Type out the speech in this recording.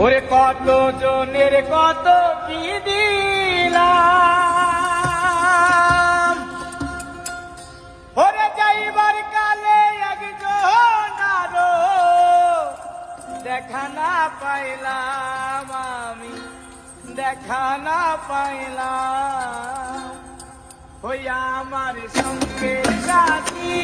ওরে কত জনের কত কি দিলাম, ওরে যাইবার কালে একজন আরো দেখা না পাইলাম, আমি দেখা না পাইলাম। ওই আমার সঙ্গে সাথী